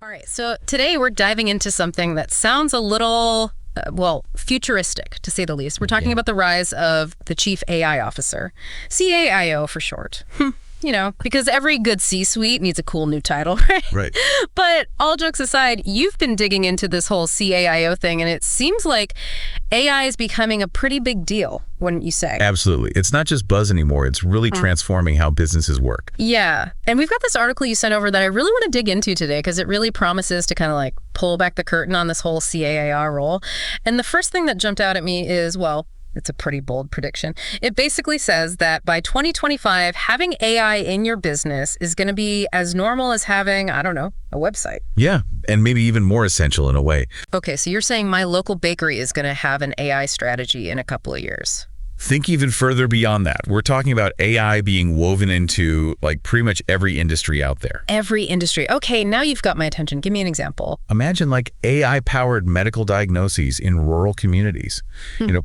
All right, so today we're diving into something that sounds a little, futuristic, to say the least. We're talking about the rise of the Chief AI Officer, CAIO for short. Because every good C-suite needs a cool new title, right? Right. But all jokes aside, you've been digging into this whole CAIO thing, and it seems like AI is becoming a pretty big deal, wouldn't you say? Absolutely. It's not just buzz anymore. It's really transforming how businesses work. Yeah. And we've got this article you sent over that I really want to dig into today because it really promises to kind of like pull back the curtain on this whole CAIR role. And the first thing that jumped out at me is, it's a pretty bold prediction. It basically says that by 2025, having AI in your business is going to be as normal as having, a website. Yeah, and maybe even more essential in a way. Okay, so you're saying my local bakery is going to have an AI strategy in a couple of years. Think even further beyond that. We're talking about AI being woven into like pretty much every industry out there. Every industry. Okay, now you've got my attention. Give me an example. Imagine like AI-powered medical diagnoses in rural communities,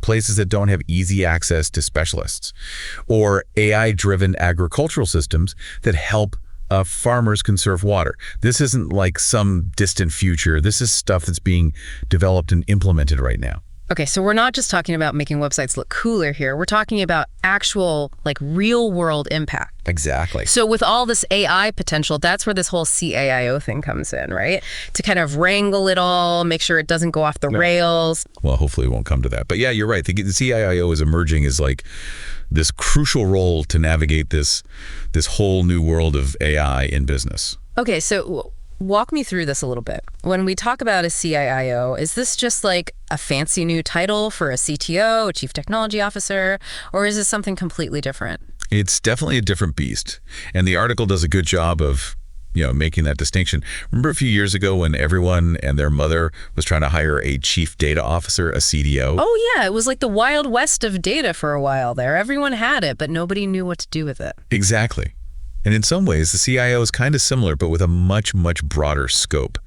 places that don't have easy access to specialists, or AI-driven agricultural systems that help farmers conserve water. This isn't like some distant future. This is stuff that's being developed and implemented right now. Okay, so we're not just talking about making websites look cooler here. We're talking about actual, real world impact. Exactly. So with all this AI potential, that's where this whole CAIO thing comes in, right? To kind of wrangle it all, make sure it doesn't go off the rails. Well, hopefully it won't come to that. But yeah, you're right. The CIO is emerging as like this crucial role to navigate this whole new world of AI in business. Okay, so walk me through this a little bit. When we talk about a CIO, is this just like a fancy new title for a CTO, a Chief Technology Officer, or is this something completely different? It's definitely a different beast. And the article does a good job of making that distinction. Remember a few years ago when everyone and their mother was trying to hire a chief data officer, a CDO? Oh yeah, it was like the Wild West of data for a while there. Everyone had it, but nobody knew what to do with it. Exactly. And in some ways, the CIO is kind of similar, but with a much, much broader scope.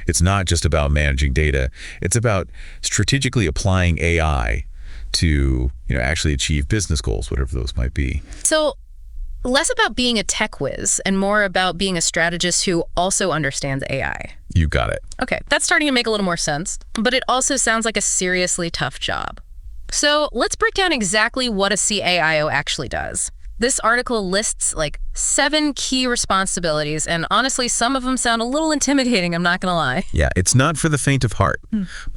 It's not just about managing data. It's about strategically applying AI to, actually achieve business goals, whatever those might be. So less about being a tech whiz and more about being a strategist who also understands AI. You got it. Okay, that's starting to make a little more sense, but it also sounds like a seriously tough job. So let's break down exactly what a CAIO actually does. This article lists 7 key responsibilities, and honestly, some of them sound a little intimidating, I'm not gonna lie. Yeah, it's not for the faint of heart,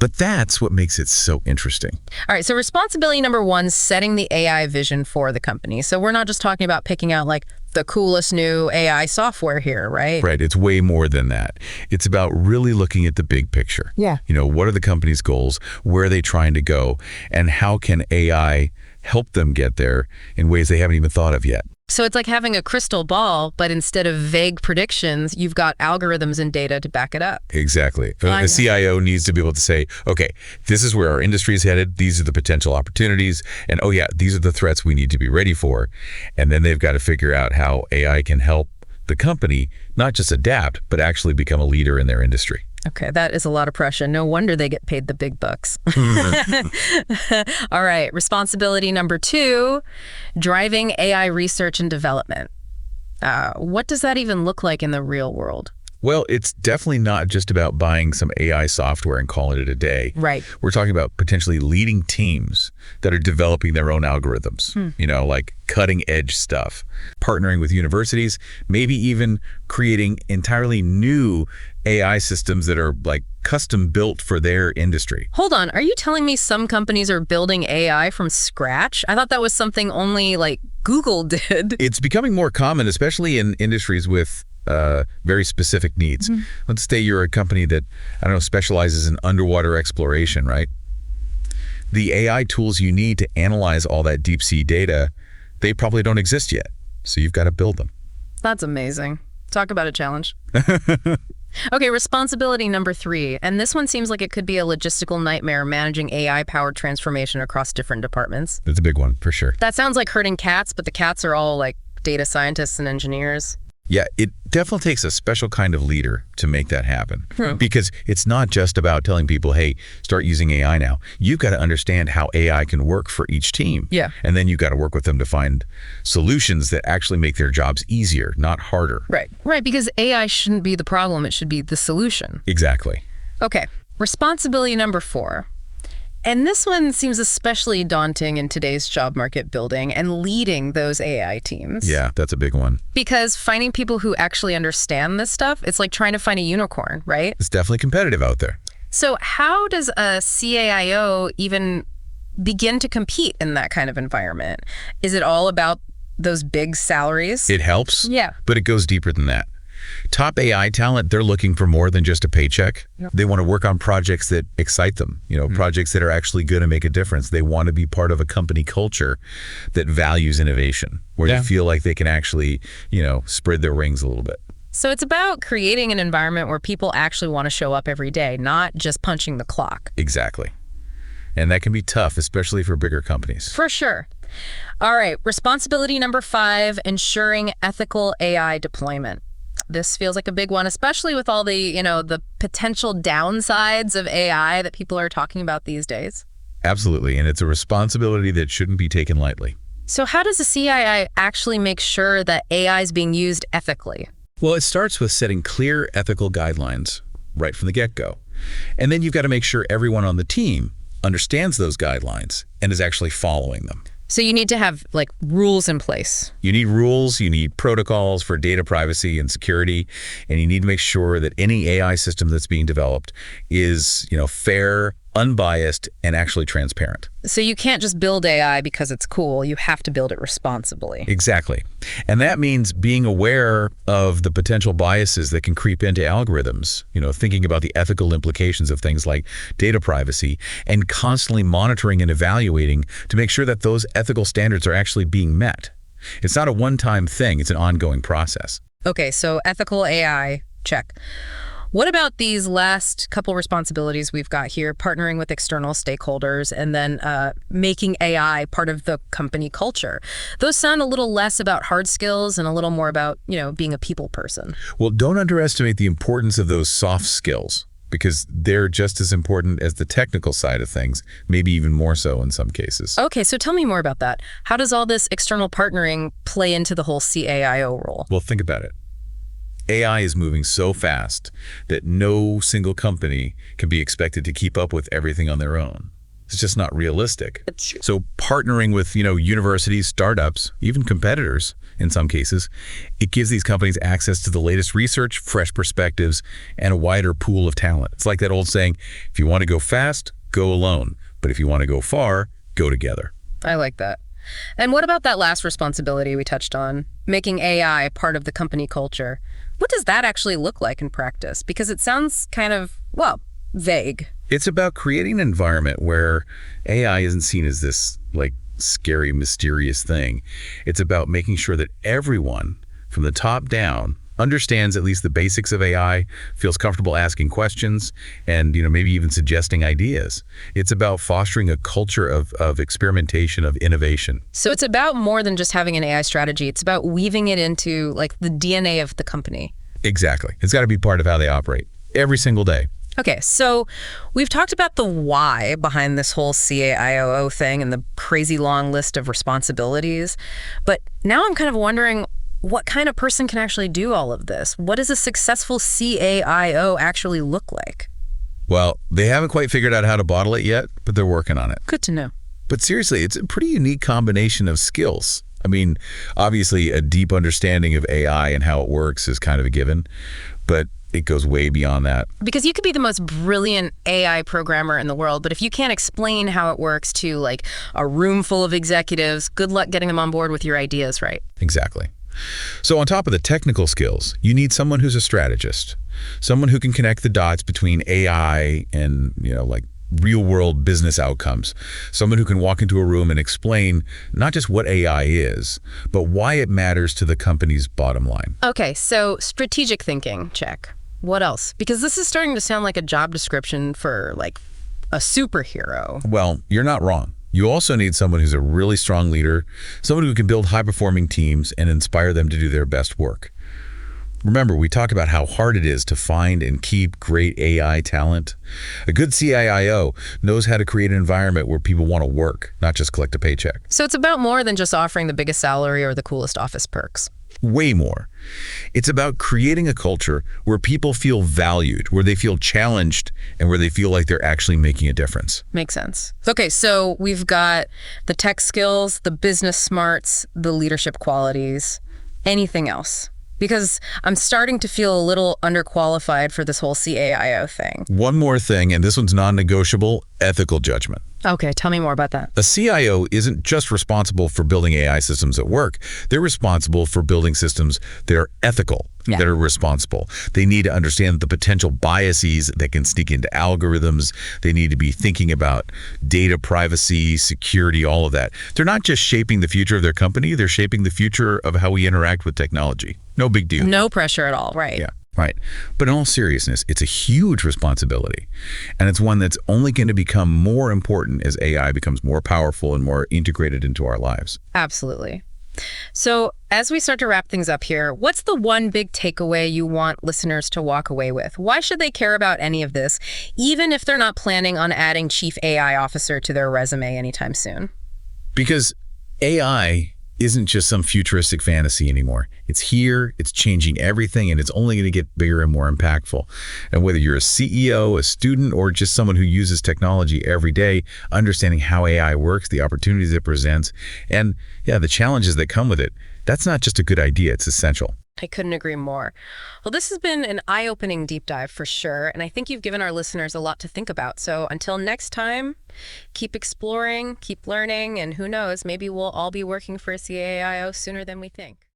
but that's what makes it so interesting. All right, so responsibility number 1, setting the AI vision for the company. So we're not just talking about picking out the coolest new AI software here, right? Right, it's way more than that. It's about really looking at the big picture. Yeah. What are the company's goals? Where are they trying to go? And how can AI help them get there in ways they haven't even thought of yet? So it's like having a crystal ball, but instead of vague predictions, you've got algorithms and data to back it up. Exactly. A CIO needs to be able to say, okay, this is where our industry is headed. These are the potential opportunities. And oh yeah, these are the threats we need to be ready for. And then they've got to figure out how AI can help the company not just adapt, but actually become a leader in their industry. Okay, that is a lot of pressure. No wonder they get paid the big bucks. All right, responsibility number 2, driving AI research and development. What does that even look like in the real world? Well, it's definitely not just about buying some AI software and calling it a day. Right. We're talking about potentially leading teams that are developing their own algorithms, like cutting edge stuff, partnering with universities, maybe even creating entirely new AI systems that are custom built for their industry. Hold on, are you telling me some companies are building AI from scratch? I thought that was something only Google did. It's becoming more common, especially in industries with very specific needs. Let's say you're a company that, specializes in underwater exploration, right? The AI tools you need to analyze all that deep sea data, they probably don't exist yet. So you've got to build them. That's amazing. Talk about a challenge. Okay, responsibility number 3. And this one seems like it could be a logistical nightmare managing AI-powered transformation across different departments. That's a big one, for sure. That sounds like herding cats, but the cats are all data scientists and engineers. Yeah, it definitely takes a special kind of leader to make that happen. Because it's not just about telling people, hey, start using AI now. You've got to understand how AI can work for each team. Yeah. And then you've got to work with them to find solutions that actually make their jobs easier, not harder. Right, because AI shouldn't be the problem. It should be the solution. Exactly. Okay, responsibility number 4. And this one seems especially daunting in today's job market building and leading those AI teams. Yeah, that's a big one. Because finding people who actually understand this stuff, it's like trying to find a unicorn, right? It's definitely competitive out there. So how does a CAIO even begin to compete in that kind of environment? Is it all about those big salaries? It helps, Yeah. but it goes deeper than that. Top AI talent, they're looking for more than just a paycheck. Yep. They want to work on projects that excite them, projects that are actually going to make a difference. They want to be part of a company culture that values innovation, where they feel like they can actually, spread their wings a little bit. So it's about creating an environment where people actually want to show up every day, not just punching the clock. Exactly. And that can be tough, especially for bigger companies. For sure. All right, responsibility number 5, ensuring ethical AI deployment. This feels like a big one, especially with all the, the potential downsides of AI that people are talking about these days. Absolutely. And it's a responsibility that shouldn't be taken lightly. So how does a CII actually make sure that AI is being used ethically? Well, it starts with setting clear ethical guidelines right from the get-go. And then you've got to make sure everyone on the team understands those guidelines and is actually following them. So you need to have rules in place. You need rules, you need protocols for data privacy and security, and you need to make sure that any AI system that's being developed is, fair, unbiased, and actually transparent. So you can't just build AI because it's cool. You have to build it responsibly. Exactly. And that means being aware of the potential biases that can creep into algorithms, thinking about the ethical implications of things like data privacy, and constantly monitoring and evaluating to make sure that those ethical standards are actually being met. It's not a one-time thing, it's an ongoing process. Okay, so ethical AI, check. What about these last couple responsibilities we've got here, partnering with external stakeholders and then making AI part of the company culture? Those sound a little less about hard skills and a little more about, being a people person. Well, don't underestimate the importance of those soft skills, because they're just as important as the technical side of things, maybe even more so in some cases. Okay, so tell me more about that. How does all this external partnering play into the whole CAIO role? Well, think about it. AI is moving so fast that no single company can be expected to keep up with everything on their own. It's just not realistic. So partnering with, universities, startups, even competitors in some cases, it gives these companies access to the latest research, fresh perspectives, and a wider pool of talent. It's like that old saying, if you want to go fast, go alone. But if you want to go far, go together. I like that. And what about that last responsibility we touched on, making AI part of the company culture? What does that actually look like in practice? Because it sounds kind of, vague. It's about creating an environment where AI isn't seen as this scary, mysterious thing. It's about making sure that everyone from the top down understands at least the basics of AI, feels comfortable asking questions, and maybe even suggesting ideas. It's about fostering a culture of experimentation, of innovation. So it's about more than just having an AI strategy. It's about weaving it into the DNA of the company. Exactly. It's got to be part of how they operate every single day. Okay, so we've talked about the why behind this whole CAIO thing and the crazy long list of responsibilities, but now I'm kind of wondering, what kind of person can actually do all of this? What does a successful CAIO actually look like? Well, they haven't quite figured out how to bottle it yet, but they're working on it. Good to know. But seriously, it's a pretty unique combination of skills. I mean, obviously a deep understanding of AI and how it works is kind of a given, but it goes way beyond that. Because you could be the most brilliant AI programmer in the world, but if you can't explain how it works to a room full of executives, good luck getting them on board with your ideas, right? Exactly. So on top of the technical skills, you need someone who's a strategist, someone who can connect the dots between AI and, real world business outcomes, someone who can walk into a room and explain not just what AI is, but why it matters to the company's bottom line. Okay, so strategic thinking, check. What else? Because this is starting to sound like a job description for a superhero. Well, you're not wrong. You also need someone who's a really strong leader, someone who can build high-performing teams and inspire them to do their best work. Remember, we talked about how hard it is to find and keep great AI talent. A good CIO knows how to create an environment where people want to work, not just collect a paycheck. So it's about more than just offering the biggest salary or the coolest office perks. Way more. It's about creating a culture where people feel valued, where they feel challenged, and where they feel like they're actually making a difference. Makes sense. Okay, so we've got the tech skills, the business smarts, the leadership qualities. Anything else? Because I'm starting to feel a little underqualified for this whole CAIO thing. One more thing, and this one's non-negotiable, ethical judgment. Okay, tell me more about that. A CIO isn't just responsible for building AI systems at work. They're responsible for building systems that are ethical, that are responsible. They need to understand the potential biases that can sneak into algorithms. They need to be thinking about data privacy, security, all of that. They're not just shaping the future of their company, they're shaping the future of how we interact with technology. No big deal. No pressure at all, right? Yeah. Right. But in all seriousness, it's a huge responsibility. And it's one that's only going to become more important as AI becomes more powerful and more integrated into our lives. Absolutely. So as we start to wrap things up here, what's the one big takeaway you want listeners to walk away with? Why should they care about any of this, even if they're not planning on adding Chief AI Officer to their resume anytime soon? Because AI isn't just some futuristic fantasy anymore. It's here, it's changing everything, and it's only going to get bigger and more impactful. And whether you're a CEO, a student, or just someone who uses technology every day, understanding how AI works, the opportunities it presents, and the challenges that come with it, that's not just a good idea, it's essential. I couldn't agree more. Well, this has been an eye-opening deep dive for sure, and I think you've given our listeners a lot to think about. So until next time, keep exploring, keep learning, and who knows, maybe we'll all be working for a CAIO sooner than we think.